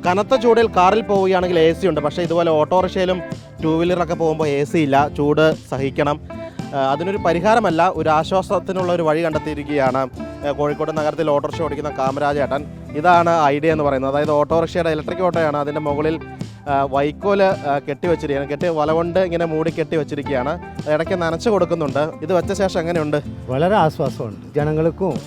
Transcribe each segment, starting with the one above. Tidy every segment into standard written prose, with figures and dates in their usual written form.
കനത്ത ചൂടിൽ കാറിൽ പോവുകയാണെങ്കിൽ AC ഉണ്ട്. പക്ഷേ ഇതുപോലെ ഓട്ടോറിക്ഷയിലും ടൂ വീലറൊക്കെ പോകുമ്പോൾ AC ഇല്ല, ചൂട് സഹിക്കണം. അതിനൊരു പരിഹാരമല്ല, ഒരു ആശ്വാസത്തിനുള്ള ഒരു വഴി കണ്ടെത്തിയിരിക്കുകയാണ് കോഴിക്കോട് നഗരത്തിൽ ഓട്ടോറിക്ഷ ഓടിക്കുന്ന കാമരാജ് ഏട്ടൻ. ഇതാണ് ഐഡിയ എന്ന് പറയുന്നത്. അതായത് ഓട്ടോറിക്ഷയുടെ ഇലക്ട്രിക് ഓട്ടോയാണ്. അതിൻ്റെ മുകളിൽ വൈക്കോല് കെട്ടി വല കൊണ്ട് ഇങ്ങനെ മൂടി കെട്ടി വെച്ചിരിക്കുകയാണ്. ഇടയ്ക്ക് നനച്ച് കൊടുക്കുന്നുണ്ട്. ഇത് വെച്ച ശേഷം എങ്ങനെയുണ്ട്? വളരെ ആശ്വാസമുണ്ട്. ജനങ്ങൾക്കും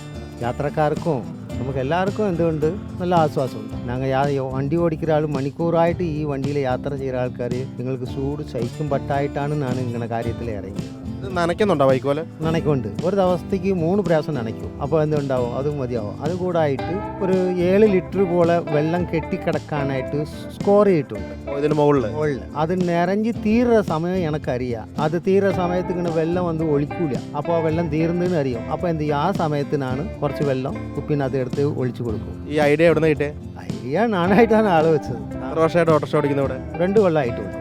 യാത്രക്കാർക്കും നമുക്ക് എല്ലാവർക്കും എന്തുകൊണ്ട് നല്ല ആശ്വാസമുണ്ട്. ഞങ്ങൾ വണ്ടി ഓടിക്കുന്ന ആൾ മണിക്കൂറായിട്ട് ഈ വണ്ടിയിൽ യാത്ര ചെയ്യുന്ന ആൾക്കാർ നിങ്ങൾക്ക് ചൂട് സഹിക്കും പട്ടായിട്ടാണ് ഞാൻ ഇങ്ങനെ കാര്യത്തിൽ ഇറങ്ങിയത്. ഇത് നനയ്ക്കുന്നുണ്ടോ വൈക്കോല്? നനയ്ക്കുണ്ട്. ഒരു ദിവസത്തേക്ക് 3 പ്രാവശ്യം നനയ്ക്കും. അപ്പോൾ എന്തുണ്ടാവും, അത് മതിയാവും. അത് കൂടായിട്ട് ഒരു 7 ലിറ്റർ പോലെ വെള്ളം കെട്ടിക്കിടക്കാനായിട്ട് സ്കോർ ചെയ്തിട്ടുണ്ട് ഇതിന് മുകളിൽ. അത് നിറഞ്ഞ് തീരുന്ന സമയം എനിക്കറിയാം. അത് തീരുന്ന സമയത്ത് ഇങ്ങനെ വെള്ളം വന്ന് ഒഴിക്കൂല. അപ്പോൾ ആ വെള്ളം തീർന്നതെന്ന് അറിയാം. അപ്പോൾ എന്ത് ചെയ്യും, ആ സമയത്തിനാണ് കുറച്ച് വെള്ളം കുപ്പിനകത്ത് എടുത്ത് ഒഴിച്ചു കൊടുക്കും. ഈ ഐഡിയ എവിടെ നിന്ന് കിട്ടിയേ? ഐഡിയ നാനായിട്ടാണ് ആലോചിച്ചത്. എത്ര വർഷമായിട്ട് ഓട്ടോറിക്ഷ ഓടിക്കുന്ന ഇവിടെ? 2 കൊല്ലമായിട്ടുള്ളൂ.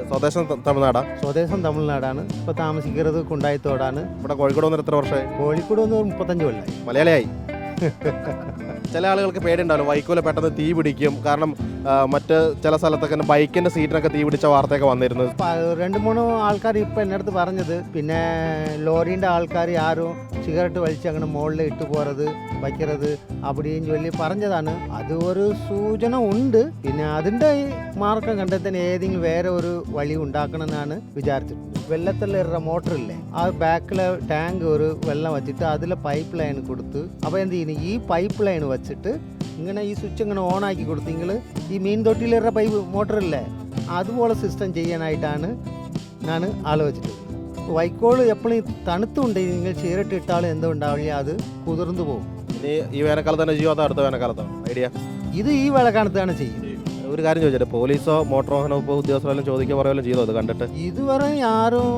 സ്വദേശം തമിഴ്നാടാ? സ്വദേശം തമിഴ്നാടാണ്. ഇപ്പോൾ താമസിക്കുന്നത് കുണ്ടായത്തോടാണ്. ഇവിടെ കോഴിക്കോട് വന്നിട്ട് എത്ര വർഷമായി? കോഴിക്കോട് വന്ന് 35 കൊല്ലമായി. മലയാളിയായി. ചില ആളുകൾക്ക് പേടിയുണ്ടാവില്ല, വൈക്കോല് പെട്ടെന്ന് തീ പിടിക്കും. കാരണം മറ്റ് ചില സ്ഥലത്തൊക്കെ ബൈക്കിൻ്റെ സീറ്റിനൊക്കെ തീ പിടിച്ച വാർത്തയൊക്കെ വന്നിരുന്നു. 2-3 ആൾക്കാർ ഇപ്പം എൻ്റെ അടുത്ത് പറഞ്ഞത്, പിന്നെ ലോറിൻ്റെ ആൾക്കാർ ആരും സിഗരറ്റ് വലിച്ച് അങ്ങനെ മുകളിൽ ഇട്ട് പോறது വയ്ക്കരുത് അപ്പടിയും ചൊല്ലി പറഞ്ഞതാണ്. അത് ഒരു സൂചന ഉണ്ട്. പിന്നെ അതിൻ്റെ മാർക്കം കണ്ടെത്താൻ ഏതെങ്കിലും വേറെ ഒരു വഴി ഉണ്ടാക്കണമെന്നാണ് വിചാരിച്ചത്. വെള്ളത്തിലുള്ള മോട്ടറില്ലേ, ആ ബാക്കിലെ ടാങ്ക് ഒരു വെള്ളം വെച്ചിട്ട് അതിൽ പൈപ്പ് ലൈൻ കൊടുത്ത്, അപ്പോൾ എന്ത് ചെയ്യുന്നു, ഈ പൈപ്പ് ലൈൻ വെച്ചിട്ട് ഇങ്ങനെ ഈ സ്വിച്ച് ഇങ്ങനെ ഓണാക്കി കൊടുത്തെങ്കിൽ ഈ മീൻ തൊട്ടിയിലുള്ള പൈപ്പ് മോട്ടറില്ലേ, അതുപോലെ സിസ്റ്റം ചെയ്യാനായിട്ടാണ് ഞാൻ ആലോചിച്ചിട്ടുള്ളത്. വൈക്കോൽ എപ്പോഴും തണുത്തുണ്ട്, നിങ്ങൾ ചീരട്ട് ഇട്ടാലും എന്തോ ഉണ്ടാവില്ല, അത് കുതിർന്നു പോകും. ഇനി ഈ വേനൽക്കാലത്ത് തന്നെ ചെയ്യുമോ അതോ അടുത്ത വേനൽക്കാലത്തോ ഐഡിയ? ഇത് ഈ വേനൽക്കാലത്താണ് ചെയ്യും. ഒരു കാര്യം ചോദിച്ചിട്ട്, പോലീസോ മോട്ടോർ വാഹന വകുപ്പ് ഉദ്യോഗസ്ഥരെല്ലാം ചോദിക്കുക പറയുമല്ലോ ചെയ്തോ ഇത് കണ്ടിട്ട്? ഇതുവരെ ആരും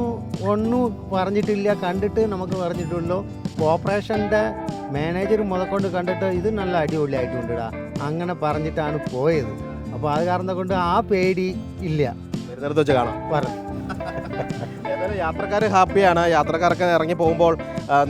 ഒന്നും പറഞ്ഞിട്ടില്ല. കണ്ടിട്ട് നമുക്ക് പറഞ്ഞിട്ടുള്ളൂ. കോർപ്പറേഷൻ്റെ മാനേജർ മുതക്കൊണ്ട് കണ്ടിട്ട് ഇത് നല്ല അടിപൊളിയായിട്ടുണ്ടാ അങ്ങനെ പറഞ്ഞിട്ടാണ് പോയത്. അപ്പോൾ അത് കാരണം കൊണ്ട് ആ പേടി ഇല്ല. വരുന്നിടത്ത് വെച്ച് കാണാം. പറഞ്ഞു ഏതായാലും യാത്രക്കാർ ഹാപ്പിയാണ്. യാത്രക്കാരൊക്കെ ഇറങ്ങി പോകുമ്പോൾ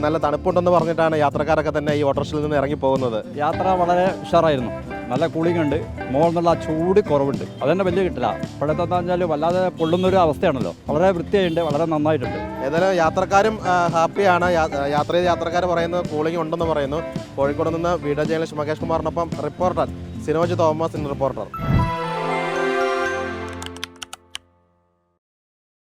നല്ല തണുപ്പുണ്ടെന്ന് പറഞ്ഞിട്ടാണ് യാത്രക്കാരൊക്കെ തന്നെ ഈ ഓട്ടോറിക്ഷയിൽ നിന്ന് ഇറങ്ങി പോകുന്നത്. യാത്ര വളരെ ഉഷാറായിരുന്നു. നല്ല കൂളിംഗ് ഉണ്ട്. മുകളിൽ നിന്നുള്ള ചൂട് കുറവുണ്ട്. അതെന്നെ വലിയ കിട്ടില്ല. ഇപ്പോഴത്തെ എന്താ വെച്ചാൽ വല്ലാതെ പൊള്ളുന്നൊരു അവസ്ഥയാണല്ലോ. വളരെ വൃത്തിയായിട്ടുണ്ട്, വളരെ നന്നായിട്ടുണ്ട്. ഏതായാലും യാത്രക്കാരും ഹാപ്പിയാണ്. യാത്ര ചെയ്ത യാത്രക്കാർ പറയുന്നത് കൂളിംഗ് ഉണ്ടെന്ന് പറയുന്നു. കോഴിക്കോട് നിന്ന് വീഡിയോ ജേർണലിസ്റ്റ് മകേഷ് കുമാറിനൊപ്പം റിപ്പോർട്ടർ സിനോജ് തോമസ്, റിപ്പോർട്ടർ.